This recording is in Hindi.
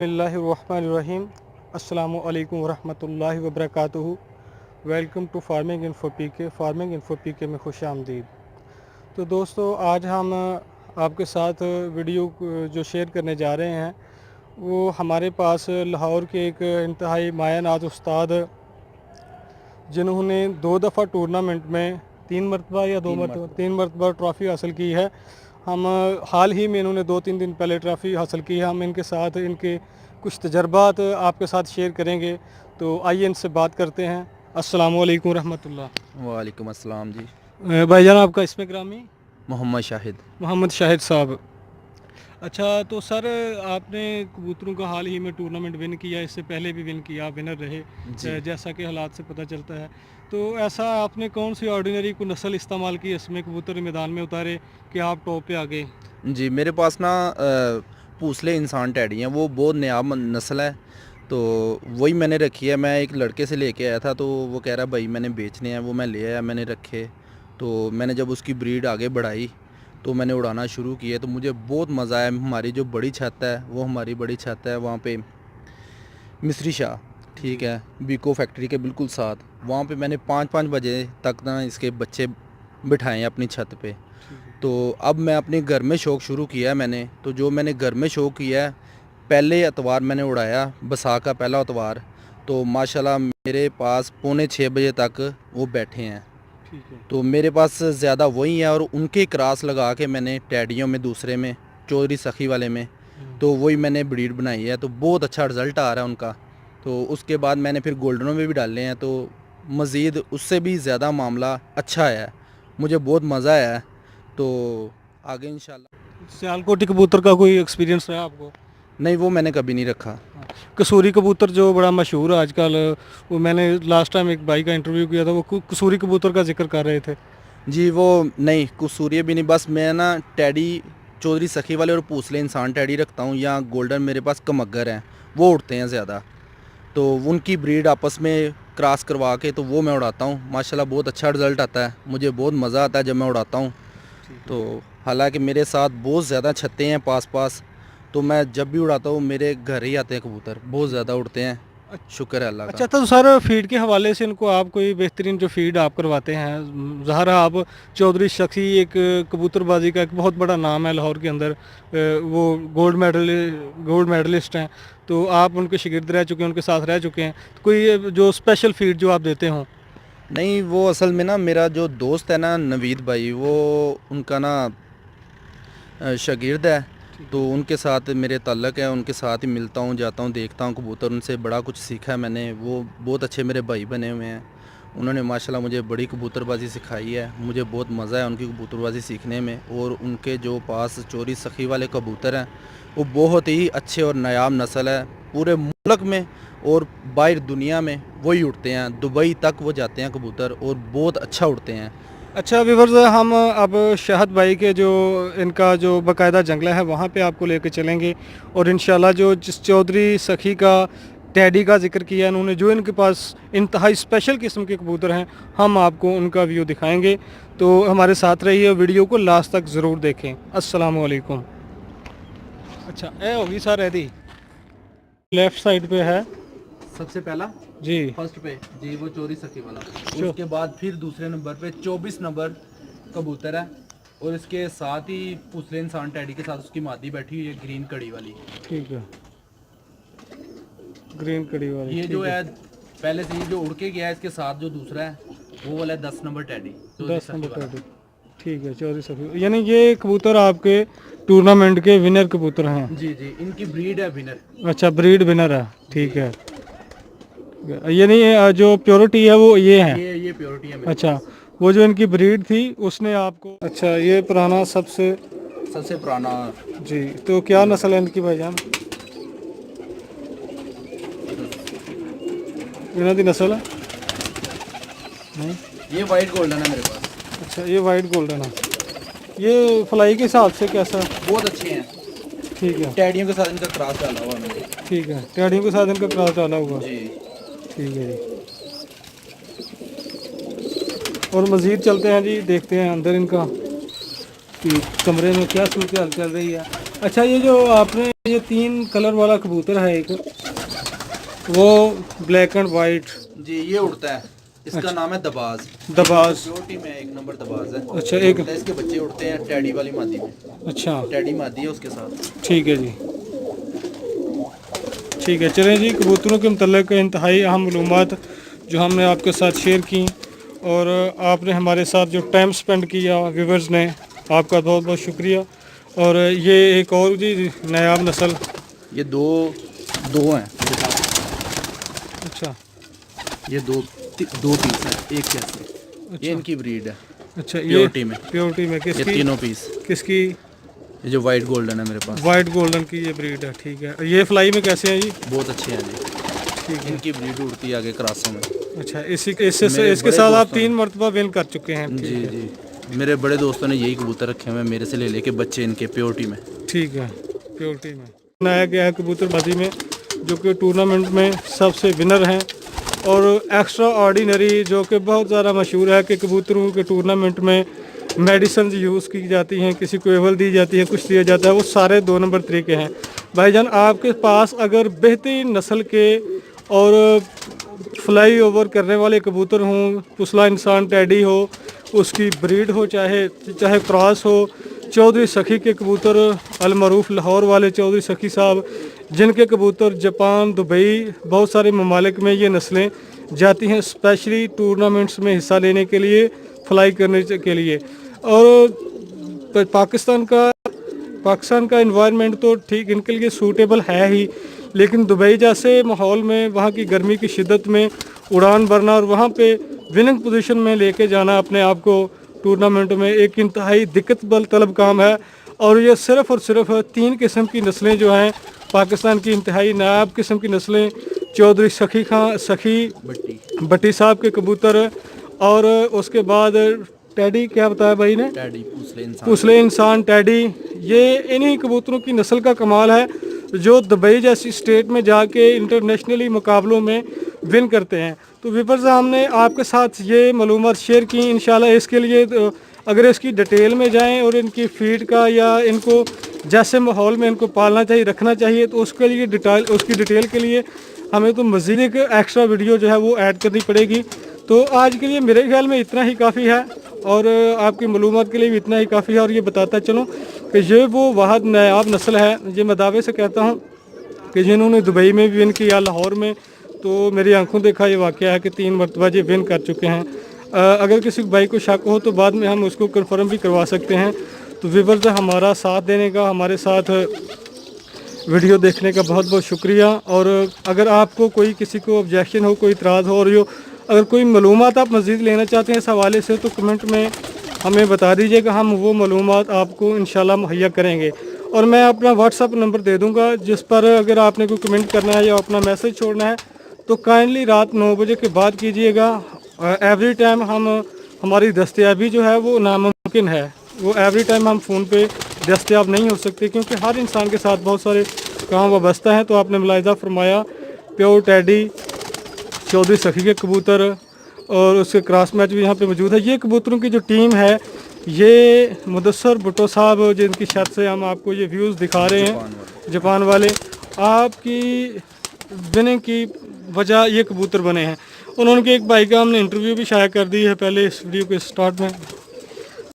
बिस्मिल्लाहिर्रहमानिर्रहीम। अस्सलामु अलैकुम वरहमतुल्लाहि वबरकातुहू। वेलकम टू फार्मिंग इन्फो पीके में खुश आमदीद। तो दोस्तों, आज हम आपके साथ वीडियो जो शेयर करने जा रहे हैं वो हमारे पास लाहौर के एक इंतहाई मायानाज़ उस्ताद जिन्होंने 2 दफ़ा टूर्नामेंट में 3 मरतबा ट्रॉफ़ी हासिल की है। हम हाल ही में इन्होंने 2-3 दिन पहले ट्रॉफ़ी हासिल की है। हम इनके साथ इनके कुछ तजर्बात आपके साथ शेयर करेंगे। तो आइए इनसे बात करते हैं। अस्सलामु अलैकुम रहमतुल्लाह। वालेकुम अस्सलाम जी। भाईजान, आपका इसमें ग्रामी? मोहम्मद शाहिद। मोहम्मद शाहिद साहब। अच्छा, तो सर आपने कबूतरों का हाल ही में टूर्नामेंट विन किया, इससे पहले भी विन किया, विनर रहे जी जैसा कि हालात से पता चलता है। तो ऐसा आपने कौन सी ऑर्डिनरी को नस्ल इस्तेमाल की इसमें कबूतर मैदान में उतारे कि आप टॉप पे आ गए? जी, मेरे पास ना पूसले इंसान टैडी हैं, वो बहुत नायाब नस्ल है। तो वही मैंने रखी है। मैं एक लड़के से लेके आया था, तो वो कह रहा भाई मैंने बेचने हैं, वो मैं ले आया, मैंने रखे। तो मैंने जब उसकी ब्रीड आगे बढ़ाई तो मैंने उड़ाना शुरू किया, तो मुझे बहुत मज़ा आया। हमारी जो बड़ी छत है, वो हमारी बड़ी छत है वहाँ पे मिस्री शाह, ठीक है, बीको फैक्ट्री के बिल्कुल साथ। वहाँ पे मैंने 5-5 बजे तक ना इसके बच्चे बिठाए हैं अपनी छत पे। तो अब मैं अपने घर में शौक़ शुरू किया है मैंने। तो जो मैंने घर में शौक़ किया है, पहले एतवार मैंने उड़ाया, बसा का पहला एतवार। तो माशाल्लाह मेरे पास 5:45 बजे तक वो बैठे हैं। तो मेरे पास ज़्यादा वही है, और उनके क्रॉस लगा के मैंने टैडियों में, दूसरे में, चौधरी सखी वाले में, तो वही मैंने ब्रीड बनाई है। तो बहुत अच्छा रिज़ल्ट आ रहा है उनका। तो उसके बाद मैंने फिर गोल्डनों में भी डाले हैं, तो मज़ीद उससे भी ज़्यादा मामला अच्छा आया है। मुझे बहुत मज़ा आया है। तो आगे इंशाल्लाह। सियालकोटी कबूतर का कोई एक्सपीरियंस रहा आपको? नहीं, वो मैंने कभी नहीं रखा। कसूरी कबूतर जो बड़ा मशहूर है आजकल, वो मैंने लास्ट टाइम एक भाई का इंटरव्यू किया था, वो कसूरी कबूतर का जिक्र कर रहे थे। जी, वो नहीं, कसूरिया भी नहीं, बस मैं ना टैडी चौधरी सखी वाले और पूसले इंसान टैडी रखता हूँ, या गोल्डन मेरे पास कमग्गर हैं, वो उड़ते हैं ज़्यादा। तो उनकी ब्रीड आपस में क्रॉस करवा के तो वो मैं उड़ाता हूँ। माशाल्लाह बहुत अच्छा रिज़ल्ट आता है, मुझे बहुत मज़ा आता है जब मैं उड़ाता हूँ। तो हालांकि मेरे साथ बहुत ज़्यादा छत्ते हैं पास पास, तो मैं जब भी उड़ाता हूँ मेरे घर ही आते हैं कबूतर, बहुत ज़्यादा उड़ते हैं। शुक्र है अल्लाह अच्छा, का। तो सर फीड के हवाले से इनको आप कोई बेहतरीन जो फीड आप करवाते हैं, ज़ाहिर आप चौधरी शख्सी एक कबूतरबाजी का एक बहुत बड़ा नाम है लाहौर के अंदर, वो गोल्ड मेडलिस्ट हैं। तो आप उनके शागिर्द रह चुके हैं, उनके साथ रह चुके हैं। तो कोई जो स्पेशल फीड जो आप देते हों? नहीं, वो असल में ना मेरा जो दोस्त है ना नवीद भाई, वो उनका ना शागिर्द है। तो उनके साथ मेरे ताल्लुक़ है, उनके साथ ही मिलता हूँ, जाता हूँ, देखता हूँ कबूतर, उनसे बड़ा कुछ सीखा है मैंने। वो बहुत अच्छे मेरे भाई बने हुए हैं। उन्होंने माशाल्लाह मुझे बड़ी कबूतरबाजी सिखाई है। मुझे बहुत मज़ा है उनकी कबूतरबाजी सीखने में। और उनके जो पास चोरी सखी वाले कबूतर हैं, वो बहुत ही अच्छे और नायाब नस्ल है। पूरे मुल्क में और बाहर दुनिया में वही उड़ते हैं, दुबई तक वो जाते हैं कबूतर, और बहुत अच्छा उड़ते हैं। अच्छा व्यूअर्स, हम अब शहद भाई के जो इनका जो बाकायदा जंगला है वहाँ पे आपको लेकर चलेंगे। और इंशाल्लाह जो जिस चौधरी सखी का टैडी का जिक्र किया इन्होंने, जो इनके पास इंतहाई स्पेशल किस्म के कबूतर हैं, हम आपको उनका व्यू दिखाएंगे। तो हमारे साथ रहिए, वीडियो को लास्ट तक ज़रूर देखें। अस्सलामु अलैकुम। अच्छा, ये होगी सर, यदि लेफ़्ट साइड पे है सबसे पहला जी, फर्स्ट पे जी वो चोरी सखी वाला। जो उसके बाद फिर दूसरे नंबर पे 24 नंबर कबूतर है, और इसके साथ ही पुसले इंसान टैडी के साथ उसकी मादी बैठी हुई है, ग्रीन कड़ी वाली। ठीक है, ग्रीन कड़ी वाली। ये ठीक जो है, है पहले से ये जो उड़ के गया है, इसके साथ जो दूसरा है वो वाला है 10 नंबर टैडी, चौधरी 10 सखी नंबर वाला। टैडी। ठीक है, चौधरी सफी, यानी ये कबूतर आपके टूर्नामेंट के विनर कबूतर हैं? जी जी, इनकी ब्रीड है विनर। अच्छा, ब्रीड विनर है, ठीक है। यानी जो प्योरिटी है वो ये है? ये प्योरिटी है मेरे अच्छा, पास। वो जो इनकी ब्रीड थी उसने आपको, अच्छा ये पुराना सबसे, सबसे पुराना। जी। तो क्या नस्ल है इनकी भाईजान? इन्हों की नस्ल है नहीं? ये वाइट गोल्डन है मेरे पास। अच्छा, ये वाइट गोल्डन है। ये फ्लाई के हिसाब से कैसा? बहुत अच्छे हैं। ठीक है, टैडियों के साथ इनका क्रॉस डाला हुआ है मैंने। ठीक है, टैडियों के साथ इनका क्रॉस डाला हुआ। जी। ठीक है जी। और मज़ीद चलते हैं जी, देखते हैं अंदर इनका। कि कमरे में क्या सूरत हाल चल रही है। अच्छा, ये जो आपने ये 3 कलर वाला कबूतर है, एक वो ब्लैक एंड वाइट, जी ये उड़ता है, इसका नाम है दबाज। दबाज। प्योरिटी में एक नंबर दबाज है। अच्छा, एक उड़ता है, इसके बच्चे उड़ते हैं टैडी वाली मादी में। अच्छा, टैडी मादी है उसके साथ। ठीक है जी, ठीक है। चलें जी, कबूतरों के मतलब इंतहाई अहम मालूमात जो हमने आपके साथ शेयर की, और आपने हमारे साथ जो टाइम स्पेंड किया व्यूवर्स ने, आपका बहुत बहुत शुक्रिया। और ये एक और जी नायाब नस्ल, ये दो हैं। अच्छा ये दो पीस है एक जैसे। ये इनकी ब्रीड है। अच्छा, ये प्योरिटी में। प्योरिटी में ये किसकी? तीनों पीस। किसकी? ये जो वाइट गोल्डन है मेरे पास। वाइट गोल्डन की ये ब्रीड है, ठीक है। ये फ्लाई में कैसे हैं जी? बहुत अच्छे हैं जी, ठीक है। इनकी ब्रीड उड़ती है आगे क्रासों में। अच्छा, इसके मेरे इसके बड़े साथ आप दोस्तों 3 मरतबा विन कर चुके हैं, ठीक जी है। जी, मेरे बड़े दोस्तों ने यही कबूतर रखे हुए हैं मेरे से ले लेके बच्चे इनके प्योरिटी में। ठीक है, प्योरिटी में बनाया गया है कबूतरबाजी में, जो कि टूर्नामेंट में सबसे विनर हैं। और एक्स्ट्रा ऑर्डिनरी जो कि बहुत ज़्यादा मशहूर है कि कबूतरों के टूर्नामेंट में मेडिसिन यूज़ की जाती हैं, किसी को एवल दी जाती है, कुछ दिया जाता है, वो सारे 2 नंबर तरीके हैं। भाईजान, आपके पास अगर बेहतरीन नस्ल के और फ्लाई ओवर करने वाले कबूतर हों, पुसला इंसान टैडी हो, उसकी ब्रीड हो, चाहे क्रॉस हो, चौधरी सखी के कबूतर, अलमरूफ लाहौर वाले चौधरी सखी साहब, जिनके कबूतर जापान, दुबई, बहुत सारे ममालिक में ये नस्लें जाती हैं स्पेशली टूर्नामेंट्स में हिस्सा लेने के लिए, फ्लाई करने के लिए। और पाकिस्तान का इन्वायरमेंट तो ठीक इनके लिए सूटेबल है ही, लेकिन दुबई जैसे माहौल में, वहाँ की गर्मी की शिद्दत में उड़ान भरना और वहाँ पे विनिंग पोजीशन में लेके जाना अपने आप को टूर्नामेंट में, एक इंतहाई दिक्कत तलब काम है। और ये सिर्फ़ और सिर्फ 3 किस्म की नस्लें जो हैं पाकिस्तान की इंतहाई नायाब किस्म की नस्लें, चौधरी सखी भट्टी साहब के कबूतर, और उसके बाद टैडी, क्या बताया भाई ने? टैडी पूसले इंसान टैडी। ये इन्हीं कबूतरों की नस्ल का कमाल है जो दुबई जैसी स्टेट में जाके इंटरनेशनली मुकाबलों में विन करते हैं। तो व्यूअर्स, हमने आपके साथ ये मालूमात शेयर की। इंशाल्लाह इसके लिए अगर इसकी डिटेल में जाएं और इनकी फीड का या इनको जैसे माहौल में इनको पालना चाहिए, रखना चाहिए, तो उसके लिए उसकी डिटेल के लिए हमें तो मज़ीद एक एक्स्ट्रा वीडियो जो है वो ऐड करनी पड़ेगी। तो आज के लिए मेरे ख्याल में इतना ही काफ़ी है, और आपकी मालूमात के लिए भी इतना ही काफ़ी है। और ये बताता चलूँ कि ये वो वाहद नायाब नस्ल है, ये मैं दावे से कहता हूँ, कि जिन्होंने दुबई में भी विन किया, लाहौर में, तो मेरी आंखों देखा ये वाक़या है कि 3 मरतबा ये विन कर चुके हैं। अगर किसी भाई को शक हो तो बाद में हम उसको कंफर्म भी करवा सकते हैं। तो व्यूअर्स, हमारा साथ देने का, हमारे साथ वीडियो देखने का बहुत बहुत शुक्रिया। और अगर आपको कोई किसी को ऑब्जेक्शन हो, कोई इतराज़ हो, और अगर कोई मालूमात आप मज़ीद लेना चाहते हैं इस हवाले से, तो कमेंट में हमें बता दीजिएगा, हम वो मालूमात आपको इंशाल्लाह मुहैया करेंगे। और मैं अपना व्हाट्सअप नंबर दे दूंगा, जिस पर अगर आपने कोई कमेंट करना है या अपना मैसेज छोड़ना है तो काइंडली रात 9 बजे के बाद कीजिएगा। एवरी टाइम हमारी दस्तयाबी जो है वो नामुमकिन है, वो एवरी टाइम हम फ़ोन पे दस्तयाब नहीं हो सकते, क्योंकि हर इंसान के साथ बहुत सारे काम वाबस्ता हैं। तो आपने मुलाहिज़ा फरमाया, प्योर टैडी, चौधरी सखी के कबूतर, और उसके क्रॉस मैच भी यहाँ पे मौजूद है। ये कबूतरों की जो टीम है, ये मुदस्सर भुट्टो साहब, जिनकी शर्त से हम आपको ये व्यूज़ दिखा रहे हैं, जापान वाले, आपकी विनिंग की वजह ये कबूतर बने हैं। उन्होंने एक भाई का हमने इंटरव्यू भी शाया कर दी है पहले इस वीडियो के स्टार्ट में।